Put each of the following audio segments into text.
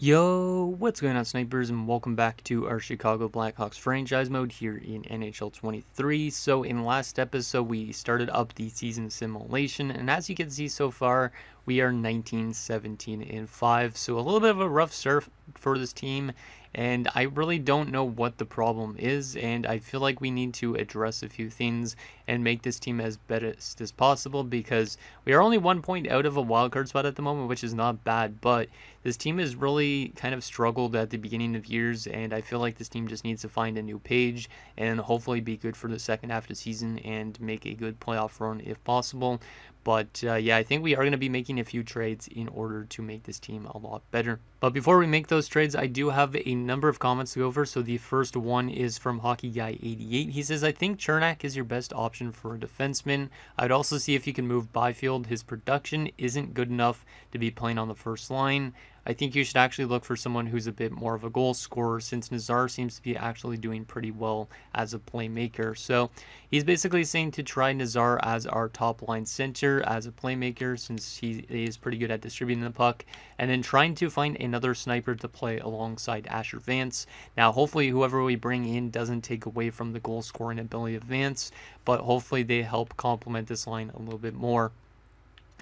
Yo, what's going on, snipers, and welcome back to our Chicago Blackhawks franchise mode here in NHL 23. So in last episode, we started up the season simulation, and as you can see so far, we are 19, 17, and 5. So a little bit of a rough start for this team, and I really don't know what the problem is, and I feel like we need to address a few things and make this team as best as possible, because we are only 1 point out of a wildcard spot at the moment, which is not bad, but this team has really kind of struggled at the beginning of years, and I feel like this team just needs to find a new page and hopefully be good for the second half of the season and make a good playoff run if possible. But yeah, I think we are going to be making a few trades in order to make this team a lot better. But before we make those trades, I do have a number of comments to go over. So the first one is from Hockey Guy 88. He says, I think Chernak is your best option for a defenseman. I'd also see if you can move Byfield. His production isn't good enough to be playing on the first line. I think you should actually look for someone who's a bit more of a goal scorer, since Nazar seems to be actually doing pretty well as a playmaker. So he's basically saying to try Nazar as our top line center as a playmaker, since he is pretty good at distributing the puck, and then trying to find another sniper to play alongside Asher Vance. Now hopefully whoever we bring in doesn't take away from the goal scoring ability of Vance, but hopefully they help complement this line a little bit more.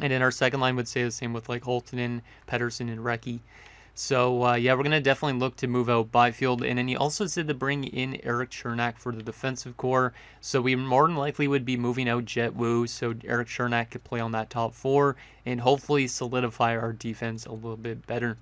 And then our second line would say the same with like Holtonen, Pedersen, and Recchi. So yeah, we're going to definitely look to move out Byfield. And then he also said to bring in Erik Chernak for the defensive core. So we more than likely would be moving out Jet Wu, so Erik Chernak could play on that top four and hopefully solidify our defense a little bit better.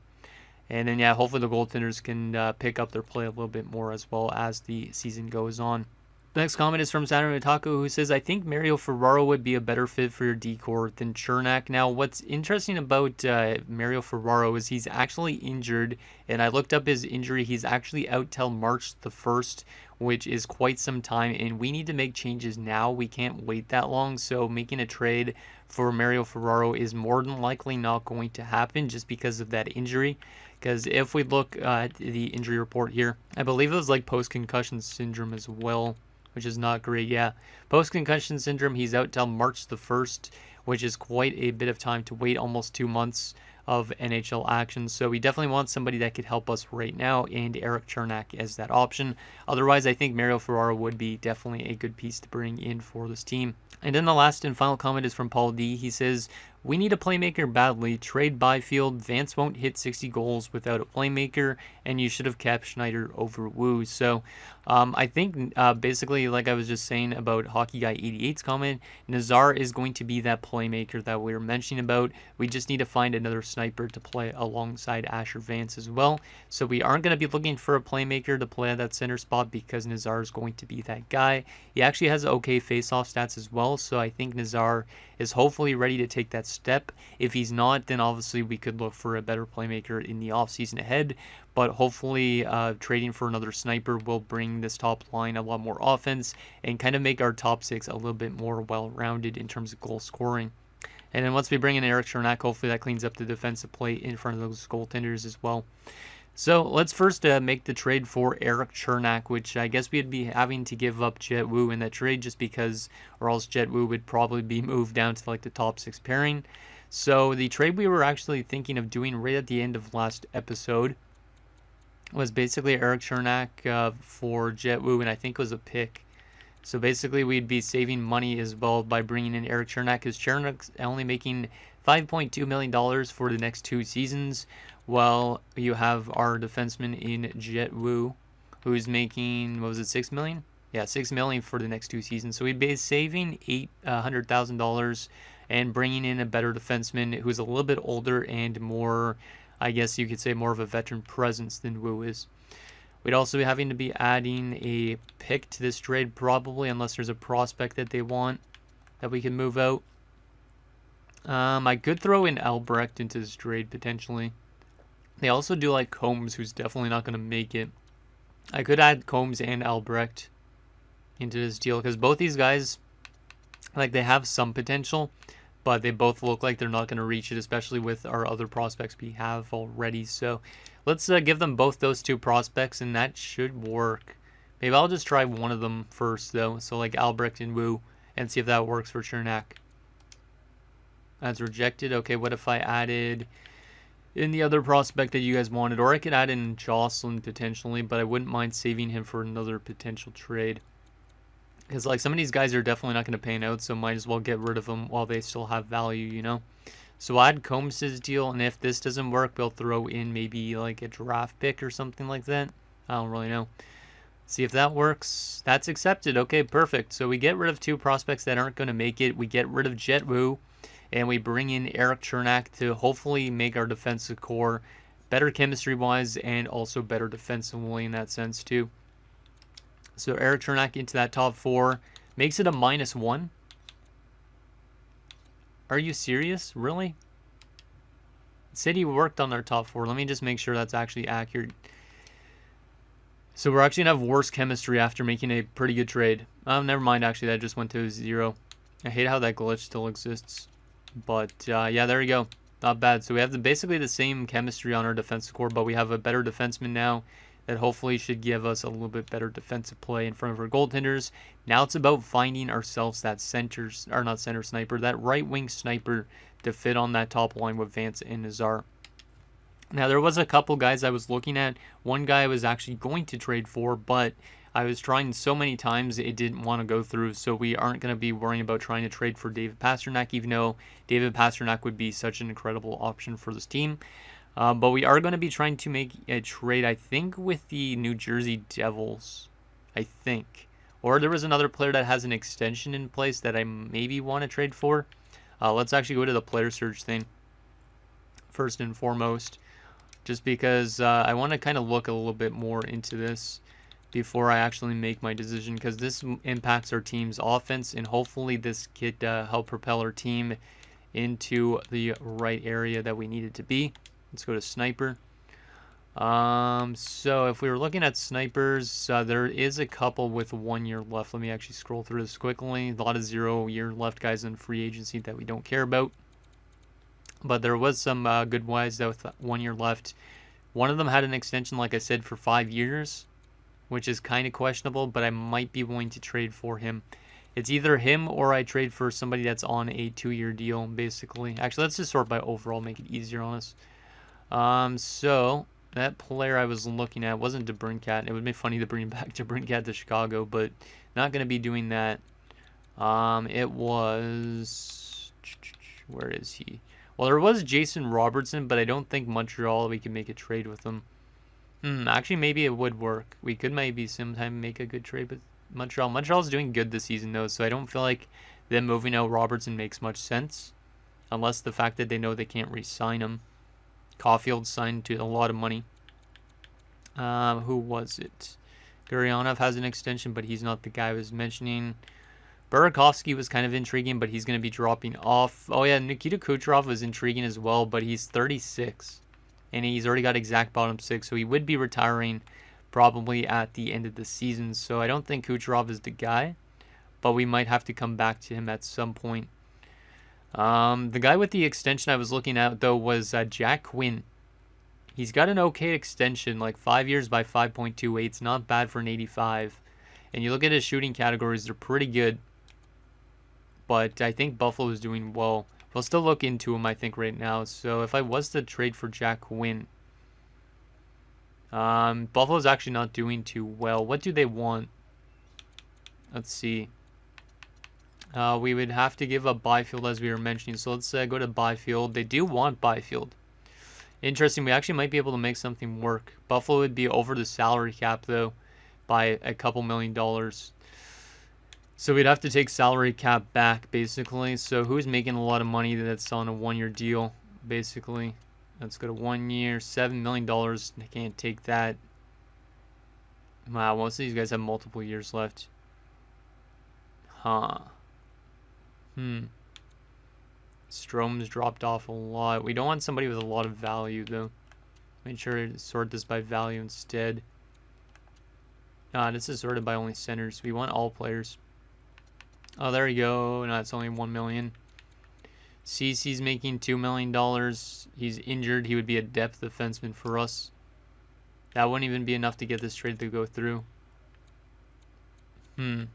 And then yeah, hopefully the goaltenders can pick up their play a little bit more as well as the season goes on. The next comment is from Saturday Taco, who says, I think Mario Ferraro would be a better fit for your D-core than Chernak. Now, what's interesting about Mario Ferraro is he's actually injured, and I looked up his injury. He's actually out till March the 1st, which is quite some time, and we need to make changes now. We can't wait that long, so making a trade for Mario Ferraro is more than likely not going to happen just because of that injury. Because if we look at the injury report here, I believe it was like post-concussion syndrome as well, which is not great. Yeah, post-concussion syndrome, he's out till March the 1st, which is quite a bit of time to wait, almost 2 months of NHL action. So we definitely want somebody that could help us right now, and Erik Chernak as that option. Otherwise, I think Mario Ferraro would be definitely a good piece to bring in for this team. And then the last and final comment is from Paul D. He says, we need a playmaker badly. Trade Byfield. Vance won't hit 60 goals without a playmaker, and you should have kept Schneider over Wu. So I think basically, like I was just saying about Hockey Guy 88's comment, Nazar is going to be that playmaker that we were mentioning about. We just need to find another sniper to play alongside Asher Vance as well. So we aren't going to be looking for a playmaker to play at that center spot because Nazar is going to be that guy. He actually has okay face-off stats as well, so I think Nazar is hopefully ready to take that step. If he's not, then obviously we could look for a better playmaker in the offseason ahead, but hopefully trading for another sniper will bring this top line a lot more offense and kind of make our top six a little bit more well-rounded in terms of goal scoring. And then once we bring in Erik Chernak, hopefully that cleans up the defensive play in front of those goaltenders as well. So let's first make the trade for Erik Chernak, which I guess we'd be having to give up Jet Wu in that trade just because, or else Jet Wu would probably be moved down to like the top 6 pairing. So the trade we were actually thinking of doing right at the end of last episode was basically Erik Chernak for Jet Wu, and I think it was a pick. So basically we'd be saving money as well by bringing in Erik Chernak, because Chernak's only making $5.2 million for the next 2 seasons, while you have our defenseman in Jet Wu, who's making, what was it, $6 million? Yeah, $6 million for the next 2 seasons. So we'd be saving $800,000 and bringing in a better defenseman who's a little bit older and more, I guess you could say, more of a veteran presence than Wu is. We'd also be having to be adding a pick to this trade probably, unless there's a prospect that they want that we can move out. I could throw in Albrecht into this trade potentially. They also do like Combs, who's definitely not going to make it. I could add Combs and Albrecht into this deal because both these guys, like, they have some potential, but they both look like they're not going to reach it, especially with our other prospects we have already. So let's give them both those 2 prospects, and that should work. Maybe I'll just try one of them first, though. So like Albrecht and Wu, and see if that works for Chernak. That's rejected. Okay, what if I added in the other prospect that you guys wanted. Or I could add in Jocelyn potentially, but I wouldn't mind saving him for another potential trade. Because, like, some of these guys are definitely not going to pan out, so might as well get rid of them while they still have value, you know? So I'll add Combs' deal, and if this doesn't work, we'll throw in maybe, like, a draft pick or something like that. I don't really know. See if that works. That's accepted. Okay, perfect. So we get rid of 2 prospects that aren't going to make it. We get rid of Jet Wu, and we bring in Eric Chernak to hopefully make our defensive core better chemistry-wise and also better defensively in that sense, too. So Eric Chernak into that top 4. Makes it a -1. Are you serious? Really? It said he worked on our top 4. Let me just make sure that's actually accurate. So we're actually going to have worse chemistry after making a pretty good trade. Never mind, actually. That just went to 0. I hate how that glitch still exists. But, yeah, there we go. Not bad. So we have basically the same chemistry on our defensive core, but we have a better defenseman now that hopefully should give us a little bit better defensive play in front of our goaltenders. Now it's about finding ourselves that that right wing sniper to fit on that top line with Vance and Nazar. Now there was a couple guys I was looking at. One guy I was actually going to trade for, but I was trying so many times it didn't want to go through, so we aren't going to be worrying about trying to trade for David Pastrnak, even though David Pastrnak would be such an incredible option for this team. But we are going to be trying to make a trade, I think, with the New Jersey Devils, I think. Or there was another player that has an extension in place that I maybe want to trade for. Let's actually go to the player search thing first and foremost, just because I want to kind of look a little bit more into this before I actually make my decision, because this impacts our team's offense, and hopefully this could help propel our team into the right area that we need it to be. Let's go to sniper. So if we were looking at snipers, there is a couple with 1 year left. Let me actually scroll through this quickly. A lot of 0 year left guys in free agency that we don't care about. But there was some good guys that with 1 year left. One of them had an extension, like I said, for 5 years, which is kind of questionable, but I might be willing to trade for him. It's either him or I trade for somebody that's on a 2-year deal, basically. Actually, let's just sort by overall, make it easier on us. So that player I was looking at wasn't DeBrincat. It would be funny to bring back DeBrincat to Chicago, but not going to be doing that. It was, where is he? Well, there was Jason Robertson, but I don't think Montreal, we can make a trade with them. Actually, maybe it would work. We could maybe sometime make a good trade with Montreal. Montreal's doing good this season, though, so I don't feel like them moving out Robertson makes much sense, unless the fact that they know they can't re-sign him. Caulfield signed to a lot of money. Who was it? Gurionov has an extension, but he's not the guy I was mentioning. Burakovsky was kind of intriguing, but he's going to be dropping off. Oh, yeah, Nikita Kucherov was intriguing as well, but he's 36. And he's already got exact bottom 6, so he would be retiring probably at the end of the season. So I don't think Kucherov is the guy, but we might have to come back to him at some point. The guy with the extension I was looking at, though, was Jack Quinn. He's got an okay extension, like 5 years by 5.28. It's not bad for an 85. And you look at his shooting categories, they're pretty good. But I think Buffalo is doing well. We'll still look into him, I think, right now. So if I was to trade for Jack Quinn, Buffalo's actually not doing too well. What do they want? Let's see. We would have to give up Byfield, as we were mentioning. So let's go to Byfield. They do want Byfield. Interesting. We actually might be able to make something work. Buffalo would be over the salary cap, though, by a couple $1 million. So we'd have to take salary cap back, basically. So who's making a lot of money that's on a 1 year deal, basically? Let's go to 1 year, $7 million. I can't take that. Wow, most of these guys have multiple years left. Huh. Strom's dropped off a lot. We don't want somebody with a lot of value, though. Make sure to sort this by value instead. This is sorted by only centers. We want all players. Oh, there you go. No, it's only 1 million. CC's making $2 million. He's injured. He would be a depth defenseman for us. That wouldn't even be enough to get this trade to go through. Who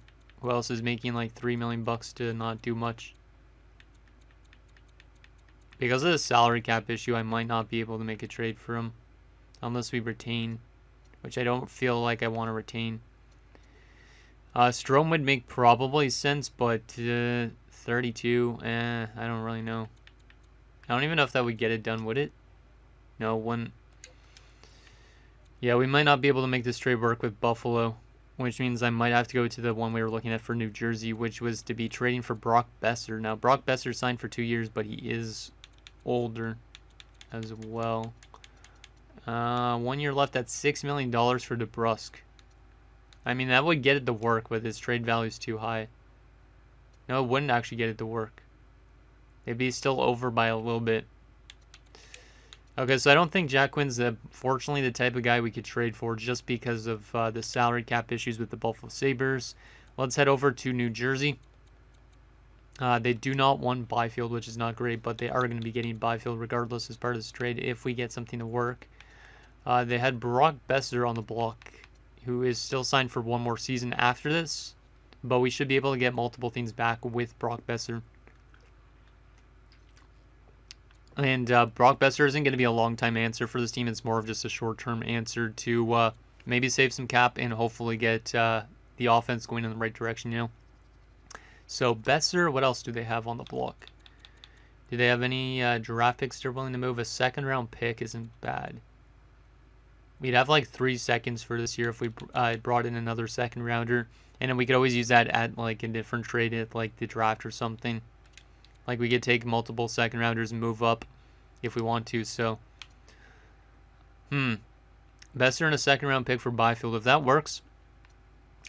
else is making like $3 million to not do much? Because of the salary cap issue, I might not be able to make a trade for him. Unless we retain. Which I don't feel like I want to retain. Strome would make probably sense, but 32, I don't really know. I don't even know if that would get it done, would it? No, wouldn't. Yeah, we might not be able to make this trade work with Buffalo, which means I might have to go to the one we were looking at for New Jersey, which was to be trading for Brock Besser. Now, Brock Besser signed for 2 years, but he is older as well. 1 year left at $6 million for DeBrusque. I mean, that would get it to work, but his trade value is too high. No, it wouldn't actually get it to work. It'd be still over by a little bit. Okay, so I don't think Jack Quinn's, fortunately, the type of guy we could trade for just because of the salary cap issues with the Buffalo Sabres. Let's head over to New Jersey. They do not want Byfield, which is not great, but they are going to be getting Byfield regardless as part of this trade if we get something to work. They had Brock Besser on the block, who is still signed for one more season after this, but we should be able to get multiple things back with Brock Besser. And Brock Besser isn't going to be a long-time answer for this team. It's more of just a short-term answer to maybe save some cap and hopefully get the offense going in the right direction, you know. So Besser, what else do they have on the block? Do they have any draft picks they're willing to move? A second-round pick isn't bad. We'd have like 3 seconds for this year if we brought in another second-rounder. And then we could always use that at like a different trade at like the draft or something. Like we could take multiple second-rounders and move up if we want to. So, Besser and a second-round pick for Byfield. If that works,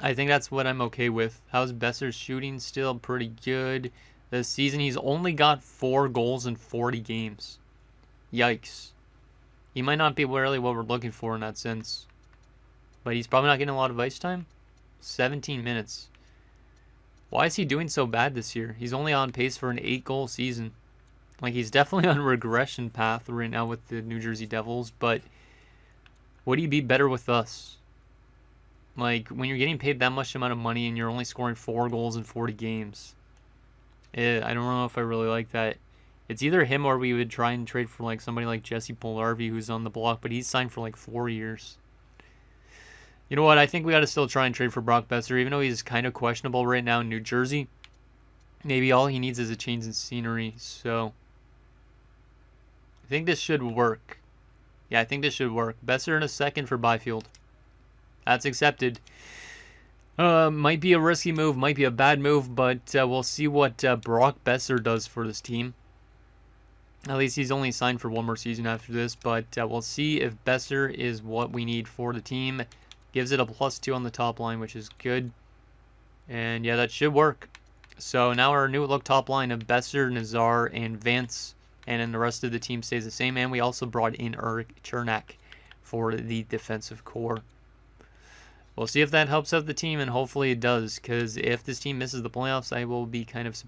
I think that's what I'm okay with. How's Besser's shooting? Still pretty good. This season, he's only got 4 goals in 40 games. Yikes. He might not be really what we're looking for in that sense. But he's probably not getting a lot of ice time. 17 minutes. Why is he doing so bad this year? He's only on pace for an 8-goal season. Like, he's definitely on a regression path right now with the New Jersey Devils, but would he be better with us? Like, when you're getting paid that much amount of money and you're only scoring 4 goals in 40 games, I don't know if I really like that. It's either him or we would try and trade for like somebody like Jesse Puljujärvi who's on the block, but he's signed for like 4 years. You know what? I think we got to still try and trade for Brock Besser, even though he's kind of questionable right now in New Jersey. Maybe all he needs is a change in scenery, so I think this should work. Yeah, I think this should work. Besser in a second for Byfield. That's accepted. Might be a risky move, might be a bad move, but we'll see what Brock Besser does for this team. At least he's only signed for 1 more season after this, but we'll see if Besser is what we need for the team. Gives it a +2 on the top line, which is good. And yeah, that should work. So now our new look top line of Besser, Nazar, and Vance. And then the rest of the team stays the same. And we also brought in Eric Chernak for the defensive core. We'll see if that helps out the team, and hopefully it does, because if this team misses the playoffs, I will be kind of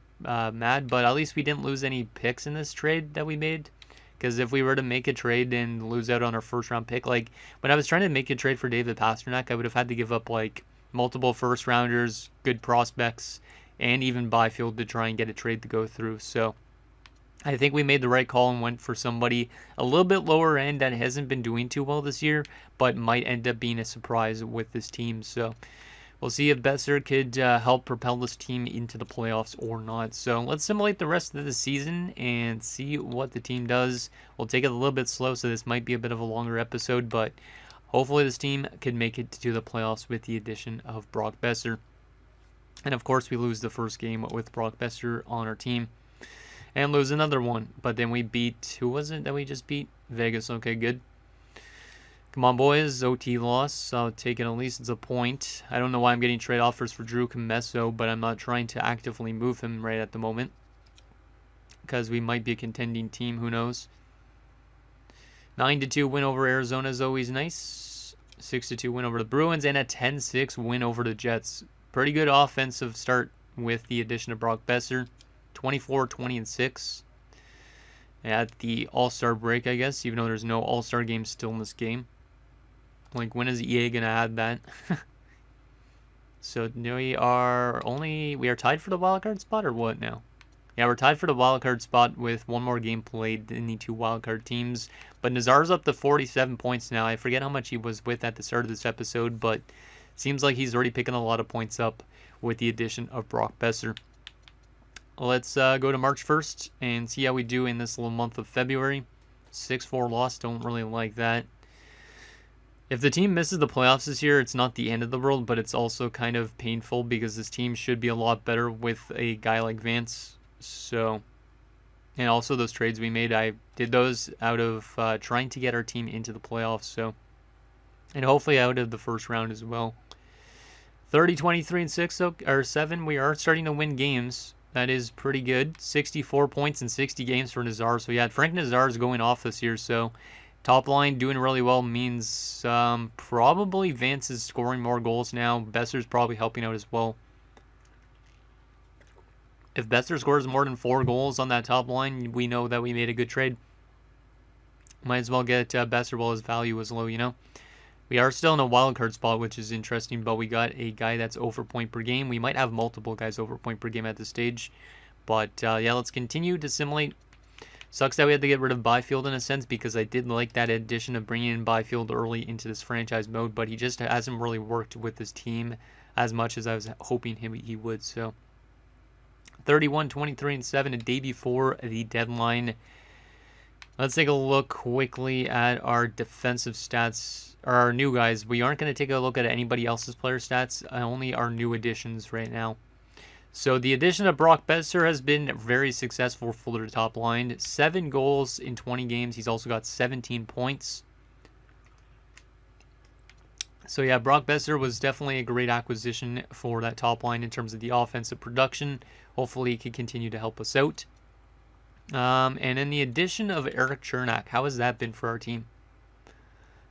mad. But at least we didn't lose any picks in this trade that we made, because if we were to make a trade and lose out on our first-round pick, like when I was trying to make a trade for David Pastrnak, I would have had to give up like multiple first-rounders, good prospects, and even Byfield to try and get a trade to go through. So I think we made the right call and went for somebody a little bit lower end that hasn't been doing too well this year, but might end up being a surprise with this team. So we'll see if Besser could help propel this team into the playoffs or not. So let's simulate the rest of the season and see what the team does. We'll take it a little bit slow, so this might be a bit of a longer episode, but hopefully this team could make it to the playoffs with the addition of Brock Besser. And of course, we lose the first game with Brock Besser on our team. And lose another one. But then we beat, who was it that we just beat? Vegas. Okay, good. Come on, boys. OT loss. I'll take it at least as a point. I don't know why I'm getting trade offers for Drew Commesso, but I'm not trying to actively move him right at the moment, because we might be a contending team. Who knows? 9-2 win over Arizona is always nice. 6-2 win over the Bruins. And a 10-6 win over the Jets. Pretty good offensive start with the addition of Brock Besser. 24-20-6 at the All-Star break, I guess, even though there's no All-Star game still in this game. Like, when is EA gonna add that? So we are tied for the wild card spot, or what now? Yeah, we're tied for the wildcard spot with one more game played in the two wildcard teams. But Nazar's up to 47 points now. I forget how much he was with at the start of this episode, but seems like he's already picking a lot of points up with the addition of Brock Besser. Let's go to March 1st and see how we do in this little month of February. 6-4 loss, don't really like that. If the team misses the playoffs this year, it's not the end of the world, but it's also kind of painful because this team should be a lot better with a guy like Vance. So, and also those trades we made, I did those out of trying to get our team into the playoffs. So, and hopefully out of the first round as well. 30, 23, and 6 or 7. We are starting to win games. That is pretty good. 64 points in 60 games for Nazar. So yeah, Frank Nazar is going off this year. So top line doing really well means probably Vance is scoring more goals now. Besser's probably helping out as well. If Besser scores more than 4 goals on that top line, we know that we made a good trade. Might as well get Besser while his value is low, you know. We are still in a wild card spot, which is interesting, but we got a guy that's over point per game. We might have multiple guys over point per game at this stage. But yeah, let's continue to simulate. Sucks that we had to get rid of Byfield in a sense because I did like that addition of bringing in Byfield early into this franchise mode, but he just hasn't really worked with this team as much as I was hoping he would. So 31, 23, and 7 a day before the deadline. Let's take a look quickly at our defensive stats. Our new guys. We aren't going to take a look at anybody else's player stats, only our new additions right now. So the addition of Brock Besser has been very successful for the top line. 7 goals in 20 games. He's also got 17 points. So yeah, Brock Besser was definitely a great acquisition for that top line in terms of the offensive production. Hopefully he can continue to help us out. And then the addition of Eric Chernak, how has that been for our team?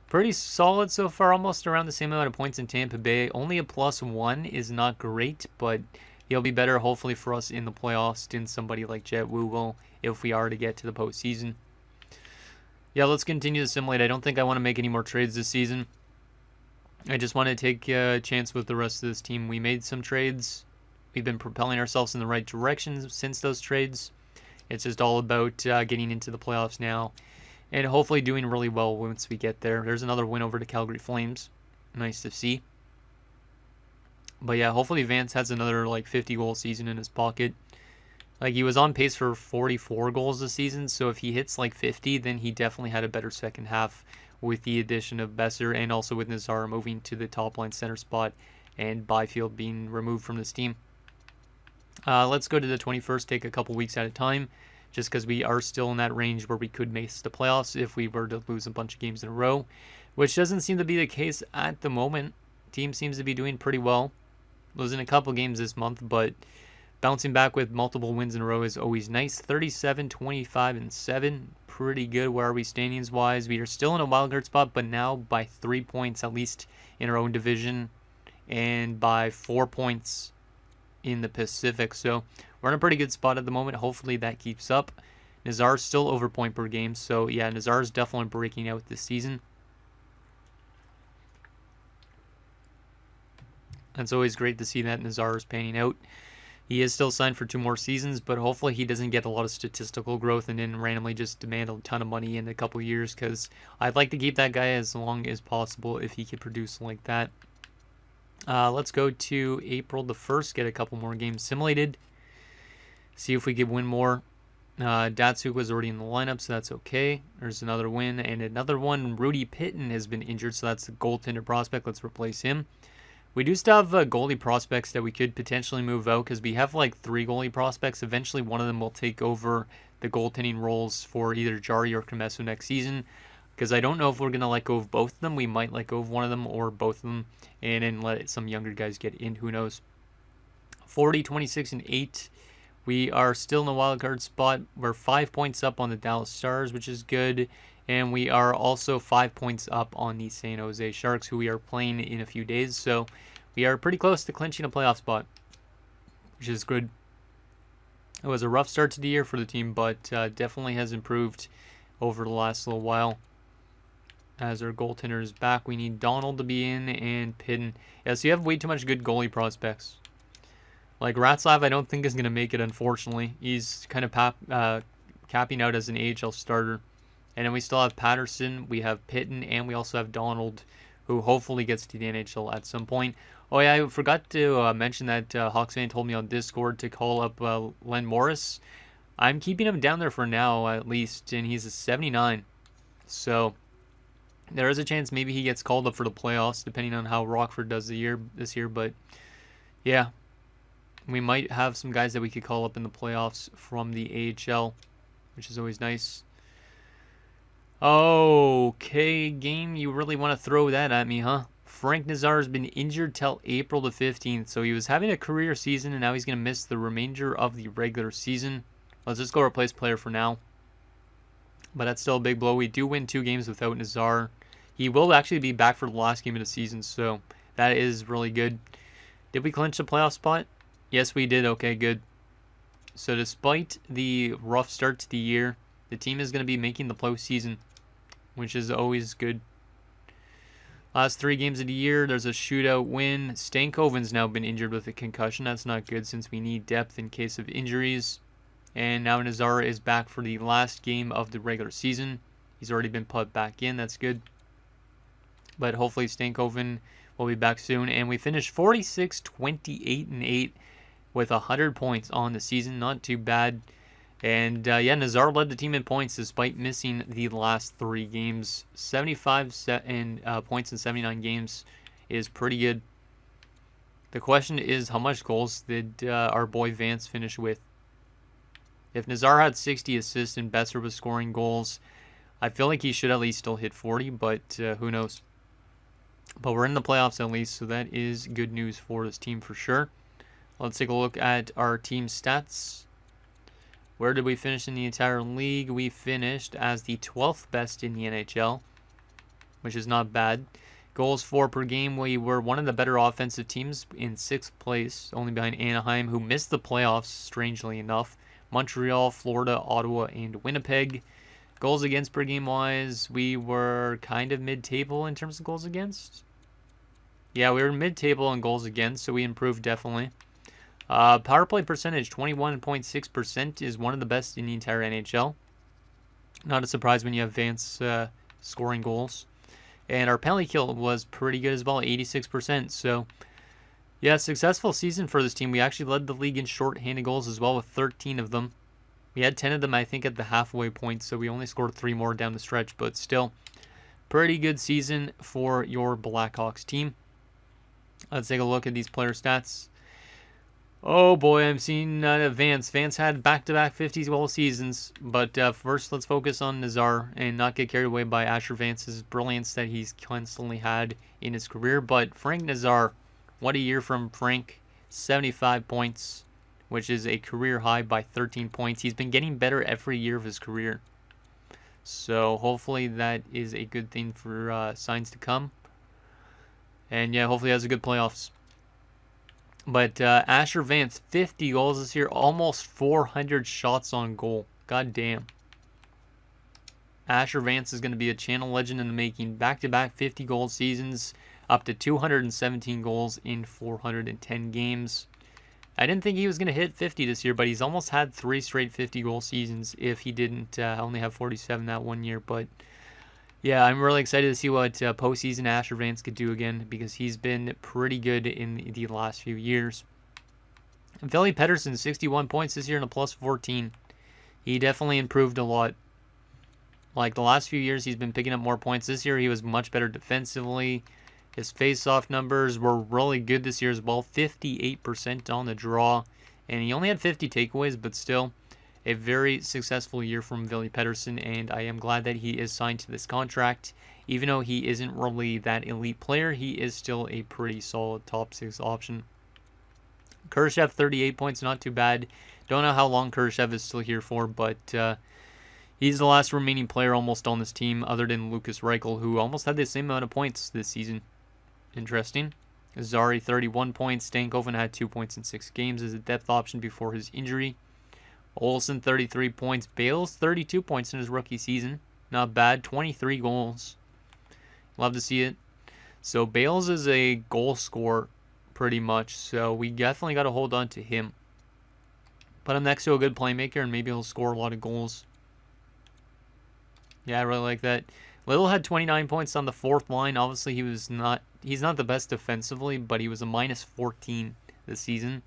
Pretty solid so far, almost around the same amount of points in Tampa Bay. Only a +1 is not great, but he'll be better hopefully for us in the playoffs than somebody like Jet Wu will if we are to get to the postseason. Yeah, let's continue to simulate. I don't think I want to make any more trades this season. I just want to take a chance with the rest of this team. We made some trades. We've been propelling ourselves in the right direction since those trades. It's just all about getting into the playoffs now and hopefully doing really well once we get there. There's another win over the Calgary Flames. Nice to see. But yeah, hopefully Vance has another like 50-goal season in his pocket. Like he was on pace for 44 goals this season, so if he hits like 50, then he definitely had a better second half with the addition of Besser and also with Nazar moving to the top line center spot and Byfield being removed from this team. Let's go to the 21st, take a couple weeks at a time, just because we are still in that range where we could miss the playoffs if we were to lose a bunch of games in a row, which doesn't seem to be the case at the moment. Team seems to be doing pretty well. Losing a couple games this month, but bouncing back with multiple wins in a row is always nice. 37, 25, and 7. Pretty good. Where are we standings-wise? We are still in a wildcard spot, but now by 3 points at least in our own division and by 4 points in the Pacific. So we're in a pretty good spot at the moment. Hopefully that keeps up. Nazar's still over point per game. So yeah, Nazar's definitely breaking out this season. It's always great to see that Nazar is panning out. He is still signed for 2 more seasons, but hopefully he doesn't get a lot of statistical growth and then randomly just demand a ton of money in a couple years, because I'd like to keep that guy as long as possible if he could produce like that. Let's go to April the 1st, get a couple more games simulated. See if we could win more. Datsuk was already in the lineup, so that's okay. There's another win and another one. Rudy Pitton has been injured, so that's the goaltender prospect. Let's replace him. We do still have goalie prospects that we could potentially move out because we have like 3 goalie prospects. Eventually, one of them will take over the goaltending roles for either Jari or Komesso next season, because I don't know if we're going to let go of both of them. We might let go of one of them or both of them and then let some younger guys get in. Who knows? 40, 26, and 8. We are still in the wild card spot. We're 5 points up on the Dallas Stars, which is good. And we are also 5 points up on the San Jose Sharks, who we are playing in a few days. So we are pretty close to clinching a playoff spot, which is good. It was a rough start to the year for the team, but definitely has improved over the last little while. As our goaltender is back, we need Donald to be in and Pitton. Yeah, so you have way too much good goalie prospects. Like, Ratzlav, I don't think is going to make it, unfortunately. He's kind of capping out as an AHL starter. And then we still have Patterson, we have Pitton, and we also have Donald, who hopefully gets to the NHL at some point. Oh yeah, I forgot to mention that Hawks fan told me on Discord to call up Len Morris. I'm keeping him down there for now, at least, and he's a 79. So there is a chance maybe he gets called up for the playoffs, depending on how Rockford does this year. But yeah, we might have some guys that we could call up in the playoffs from the AHL, which is always nice. Okay, game, you really want to throw that at me, huh? Frank Nazar has been injured till April the 15th, so he was having a career season, and now he's going to miss the remainder of the regular season. Let's just go replace player for now. But that's still a big blow. We do win 2 games without Nazar. He will actually be back for the last game of the season, so that is really good. Did we clinch the playoff spot? Yes, we did. Okay, good. So despite the rough start to the year, the team is going to be making the postseason, which is always good. Last 3 games of the year, there's a shootout win. Stankoven's now been injured with a concussion. That's not good since we need depth in case of injuries. And now Nazar is back for the last game of the regular season. He's already been put back in. That's good. But hopefully Stankoven will be back soon. And we finished 46, 28, and 8 with 100 points on the season. Not too bad. And yeah, Nazar led the team in points despite missing the last 3 games. 75 points in 79 games is pretty good. The question is, how much goals did our boy Vance finish with? If Nazar had 60 assists and Besser was scoring goals, I feel like he should at least still hit 40, but who knows. But we're in the playoffs at least, so that is good news for this team for sure. Let's take a look at our team stats. Where did we finish in the entire league? We finished as the 12th best in the NHL, which is not bad. Goals for per game, we were one of the better offensive teams in 6th place, only behind Anaheim, who missed the playoffs, strangely enough. Montreal, Florida, Ottawa, and Winnipeg. Goals against per game wise, we were kind of mid-table in terms of goals against. Yeah, we were mid-table in goals against, so we improved definitely. Power play percentage, 21.6%, is one of the best in the entire NHL. Not a surprise when you have Vance scoring goals. And our penalty kill was pretty good as well, 86%. So, yeah, successful season for this team. We actually led the league in short-handed goals as well with 13 of them. We had 10 of them, I think, at the halfway point, so we only scored 3 more down the stretch. But still, pretty good season for your Blackhawks team. Let's take a look at these player stats. Oh boy, I'm seeing Vance. Vance had back-to-back 50-goal seasons, but first let's focus on Nazar and not get carried away by Asher Vance's brilliance that he's constantly had in his career. But Frank Nazar, what a year from Frank. 75 points, which is a career high by 13 points. He's been getting better every year of his career. So hopefully that is a good thing for signs to come. And yeah, hopefully he has a good playoffs. But Asher Vance, 50 goals this year, almost 400 shots on goal. God damn. Asher Vance is going to be a channel legend in the making. Back-to-back 50-goal seasons, up to 217 goals in 410 games. I didn't think he was going to hit 50 this year, but he's almost had 3 straight 50-goal seasons if he didn't only have 47 that one year. But yeah, I'm really excited to see what postseason Asher Vance could do again because he's been pretty good in the last few years. And Philly Pettersson, 61 points this year and a plus 14. He definitely improved a lot. Like the last few years, he's been picking up more points. This year, he was much better defensively. His face-off numbers were really good this year as well. 58% on the draw. And he only had 50 takeaways, but still a very successful year from Philly Pettersson, and I am glad that he is signed to this contract. Even though he isn't really that elite player, he is still a pretty solid top 6 option. Kurashev, 38 points, not too bad. Don't know how long Kurashev is still here for, but he's the last remaining player almost on this team, other than Lucas Reichel, who almost had the same amount of points this season. Interesting. Zari, 31 points. Stankoven had 2 points in 6 games as a depth option before his injury. Olsen, 33 points. Bales, 32 points in his rookie season. Not bad. 23 goals. Love to see it. So Bales is a goal scorer, pretty much. So we definitely got to hold on to him. Put him next to a good playmaker, and maybe he'll score a lot of goals. Yeah, I really like that. Little had 29 points on the fourth line. Obviously, he's not the best defensively, but he was a -14 this season.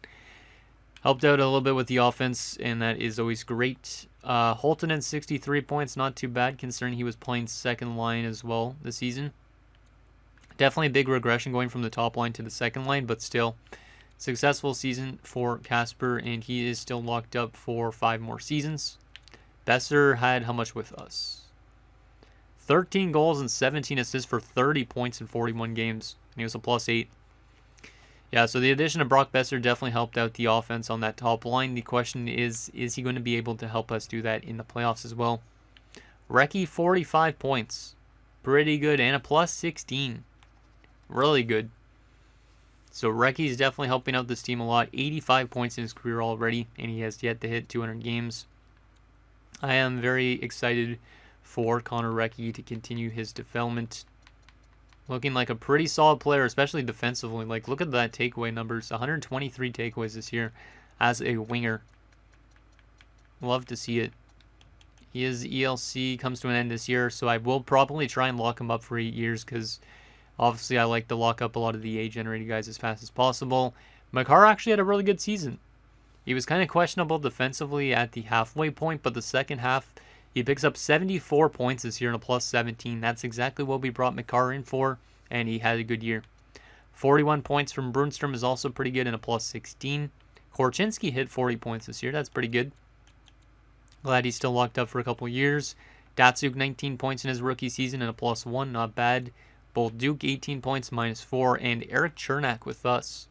Helped out a little bit with the offense, and that is always great. Holton at 63 points, not too bad considering he was playing second line as well this season. Definitely a big regression going from the top line to the second line, but still successful season for Casper, and he is still locked up for 5 more seasons. Besser had how much with us? 13 goals and 17 assists for 30 points in 41 games, and he was a +8. Yeah, so the addition of Brock Besser definitely helped out the offense on that top line. The question is he going to be able to help us do that in the playoffs as well? Recchi, 45 points. Pretty good, and a +16. Really good. So Recchi is definitely helping out this team a lot. 85 points in his career already, and he has yet to hit 200 games. I am very excited for Connor Recchi to continue his development. Looking like a pretty solid player, especially defensively. Like, look at that takeaway numbers. 123 takeaways this year as a winger. Love to see it. His ELC comes to an end this year, so I will probably try and lock him up for 8 years because obviously I like to lock up a lot of the age-generated guys as fast as possible. Makar actually had a really good season. He was kind of questionable defensively at the halfway point, but the second half, he picks up 74 points this year and a +17. That's exactly what we brought Makar in for, and he had a good year. 41 points from Brunstrom is also pretty good and a +16. Korchinski hit 40 points this year. That's pretty good. Glad he's still locked up for a couple years. Datsuk, 19 points in his rookie season and a +1. Not bad. Bolduc, 18 points, -4. And Eric Chernak with us.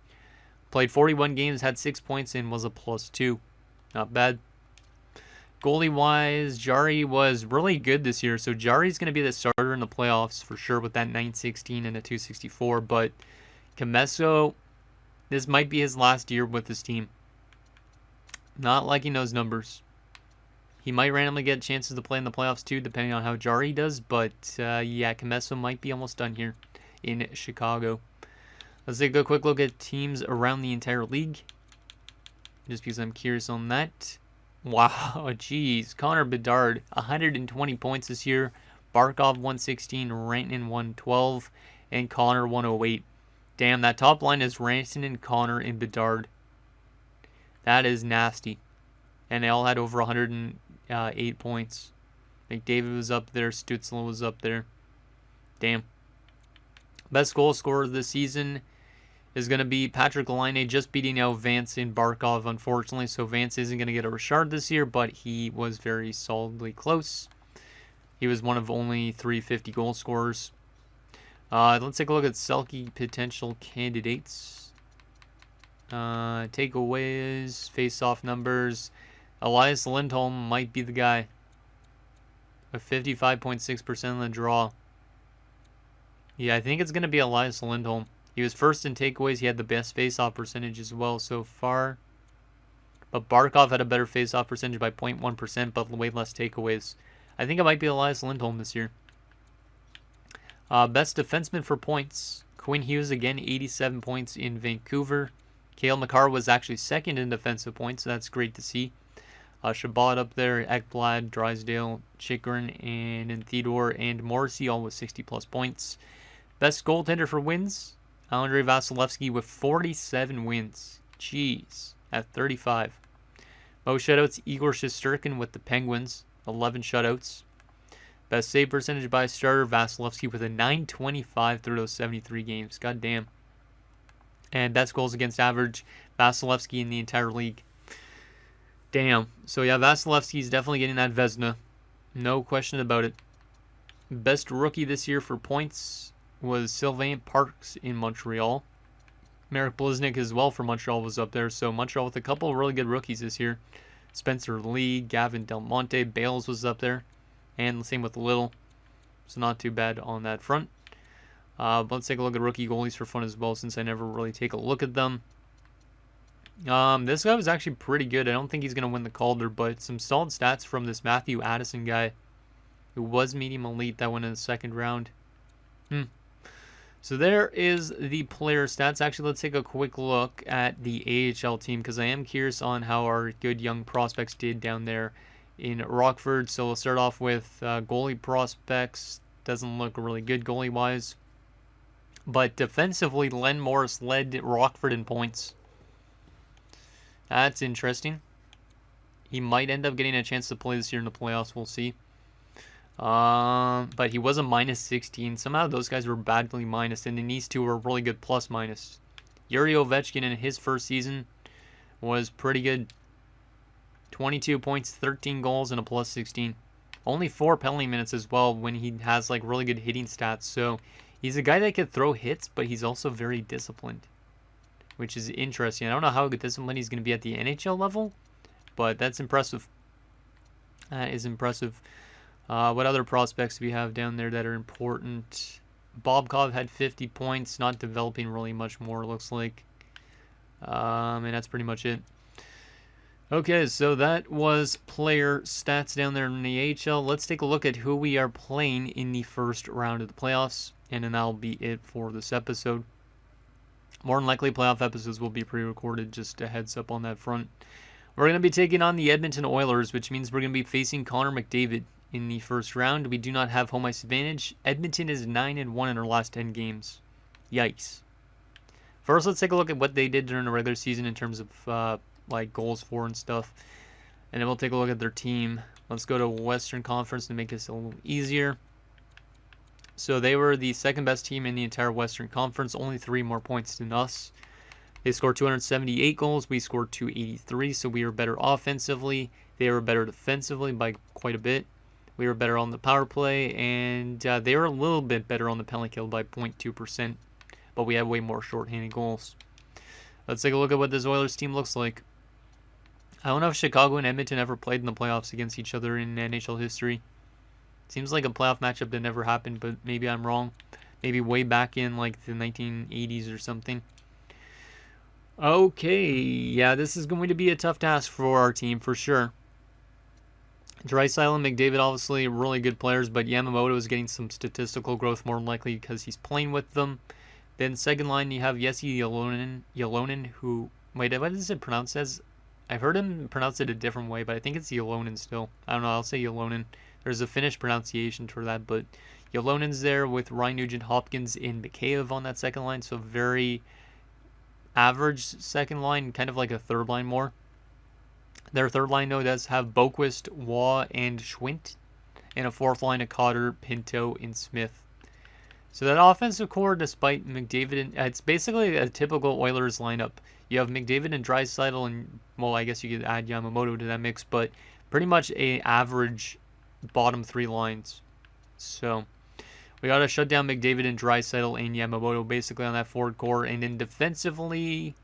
Played 41 games, had 6 points, and was a +2. Not bad. Goalie-wise, Jari was really good this year. So Jari's going to be the starter in the playoffs for sure with that 916 and a 264. But Camesso, this might be his last year with this team. Not liking those numbers. He might randomly get chances to play in the playoffs too, depending on how Jari does. But yeah, Camesso might be almost done here in Chicago. Let's take a quick look at teams around the entire league, just because I'm curious on that. Wow, geez. Connor Bedard, 120 points this year. Barkov, 116. Rantanen, 112. And Connor, 108. Damn, that top line is Rantanen, Connor, and Bedard. That is nasty. And they all had over 108 points. McDavid was up there. Stützle was up there. Damn. Best goal scorer this season is going to be Patrick Laine, just beating out Vance and Barkov, unfortunately. So Vance isn't going to get a Richard this year, but he was very solidly close. He was one of only 350 goal scorers. Let's take a look at Selke potential candidates. Takeaways, face-off numbers. Elias Lindholm might be the guy. A 55.6% on the draw. Yeah, I think it's going to be Elias Lindholm. He was first in takeaways. He had the best face-off percentage as well so far. But Barkov had a better face-off percentage by 0.1%, but way less takeaways. I think it might be Elias Lindholm this year. Best defenseman for points. Quinn Hughes, again, 87 points in Vancouver. Cale Makar was actually second in defensive points, so that's great to see. Shabbat up there, Ekblad, Drysdale, Chikrin, and Theodore, and Morrissey, all with 60-plus points. Best goaltender for wins. Andrei Vasilevsky with 47 wins. Jeez, at 35. Most shutouts, Igor Shesterkin with the Penguins, 11 shutouts. Best save percentage by a starter, Vasilevsky with a 925 through those 73 games. God damn. And best goals against average, Vasilevsky in the entire league. Damn. So yeah, Vasilevsky is definitely getting that Vezina. No question about it. Best rookie this year for points was Sylvain Parks in Montreal. Marek Bliznik as well for Montreal was up there. So Montreal with a couple of really good rookies this year. Spencer Lee, Gavin Del Monte, Bales was up there. And the same with Little. So not too bad on that front. But let's take a look at rookie goalies for fun as well, since I never really take a look at them. This guy was actually pretty good. I don't think he's going to win the Calder, but some solid stats from this Matthew Addison guy, who was medium elite that went in the second round. So there is the player stats. Actually, let's take a quick look at the AHL team because I am curious on how our good young prospects did down there in Rockford. So we'll start off with goalie prospects. Doesn't look really good goalie-wise. But defensively, Len Morris led Rockford in points. That's interesting. He might end up getting a chance to play this year in the playoffs. We'll see. But he was a minus 16. Somehow those guys were badly minus, and then these two were really good plus minus. Yuri Ovechkin in his first season was pretty good. 22 points, 13 goals, and a plus 16. Only 4 penalty minutes as well when he has like really good hitting stats. So he's a guy that could throw hits, but he's also very disciplined, which is interesting. I don't know how disciplined he's going to be at the NHL level, but that's impressive. That is impressive. What other prospects do we have down there that are important? Bobkov had 50 points, not developing really much more, it looks like. And that's pretty much it. Okay, so that was player stats down there in the AHL. Let's take a look at who we are playing in the first round of the playoffs, and then that'll be it for this episode. More than likely, playoff episodes will be pre-recorded, just a heads up on that front. We're going to be taking on the Edmonton Oilers, which means we're going to be facing Connor McDavid in the first round. We do not have home ice advantage. Edmonton is 9-1 in their last 10 games. Yikes. First, let's take a look at what they did during the regular season in terms of like goals for and stuff. And then we'll take a look at their team. Let's go to Western Conference to make this a little easier. So they were the second best team in the entire Western Conference, only 3 more points than us. They scored 278 goals. We scored 283, so we were better offensively. They were better defensively by quite a bit. We were better on the power play, and they were a little bit better on the penalty kill by 0.2%, but we had way more shorthanded goals. Let's take a look at what this Oilers team looks like. I don't know if Chicago and Edmonton ever played in the playoffs against each other in NHL history. Seems like a playoff matchup that never happened, but maybe I'm wrong. Maybe way back in like the 1980s or something. Okay, yeah, this is going to be a tough task for our team for sure. Draisaitl and McDavid obviously really good players, but Yamamoto is getting some statistical growth more than likely because he's playing with them. Then second line you have Jesse Ylonen, who, wait, what is it pronounced as? I've heard him pronounce it a different way, but I think it's Ylonen still. I don't know, I'll say Ylonen. There's a Finnish pronunciation for that, but Ylonen's there with Ryan Nugent-Hopkins and Mikheyev on that second line, so very average second line, kind of like a third line more. Their third line, though, does have Boquist, Waugh, and Schwint, and a fourth line of Cotter, Pinto, and Smith. So that offensive core, despite McDavid, it's basically a typical Oilers lineup. You have McDavid and Draisaitl, and, well, I guess you could add Yamamoto to that mix, but pretty much a average bottom 3 lines. So we got to shut down McDavid and Draisaitl and Yamamoto basically on that forward core, and then defensively,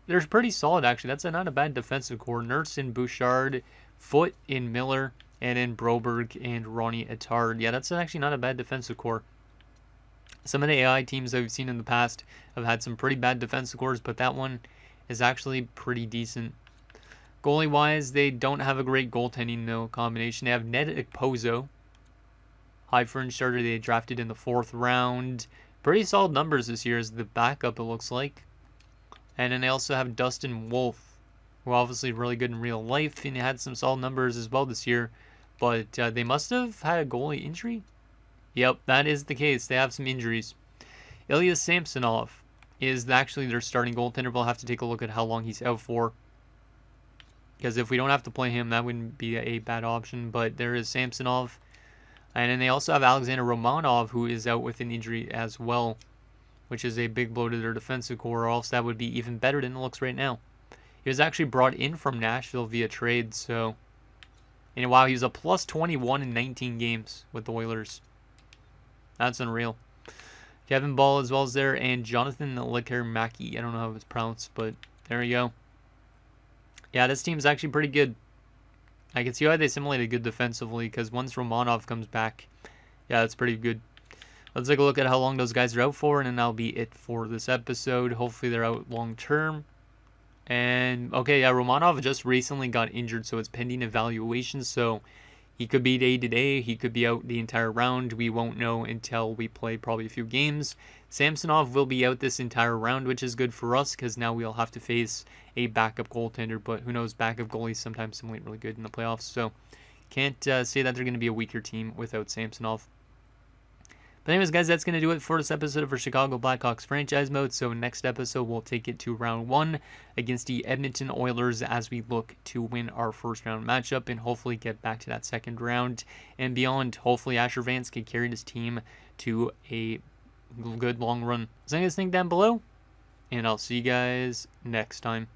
they're pretty solid, actually. That's not a bad defensive core. Nurse and Bouchard, Foote and Miller, and then Broberg and Ronnie Attard. Yeah, that's actually not a bad defensive core. Some of the AI teams that we've seen in the past have had some pretty bad defensive cores, but that one is actually pretty decent. Goalie-wise, they don't have a great goaltending, though, combination. They have Ned Ekpozo, high fringe starter they drafted in the 4th round. Pretty solid numbers this year as the backup, it looks like. And then they also have Dustin Wolf, who obviously really good in real life and had some solid numbers as well this year. But they must have had a goalie injury. Yep, that is the case. They have some injuries. Ilya Samsonov is actually their starting goaltender. We'll have to take a look at how long he's out for, because if we don't have to play him, that wouldn't be a bad option. But there is Samsonov. And then they also have Alexander Romanov, who is out with an injury as well, which is a big blow to their defensive core, or else that would be even better than it looks right now. He was actually brought in from Nashville via trade, so... And wow, he was a plus 21 in 19 games with the Oilers. That's unreal. Kevin Ball as well as there, and Jonathan Lekkerimäki. I don't know how it's pronounced, but there you go. Yeah, this team's actually pretty good. I can see why they simulated good defensively, because once Romanov comes back, yeah, that's pretty good. Let's take a look at how long those guys are out for, and then that'll be it for this episode. Hopefully they're out long term. And, okay, yeah, Romanov just recently got injured, so it's pending evaluation, so He could be day-to-day. He could be out the entire round. We won't know until we play probably a few games. Samsonov will be out this entire round, which is good for us because now we'll have to face a backup goaltender. But who knows, backup goalies sometimes simulate really good in the playoffs. So can't say that they're going to be a weaker team without Samsonov. But anyways, guys, that's going to do it for this episode of our Chicago Blackhawks franchise mode. So next episode, we'll take it to round 1 against the Edmonton Oilers as we look to win our first round matchup and hopefully get back to that second round and beyond. Hopefully, Asher Vance can carry this team to a good long run. Let us think down below, and I'll see you guys next time.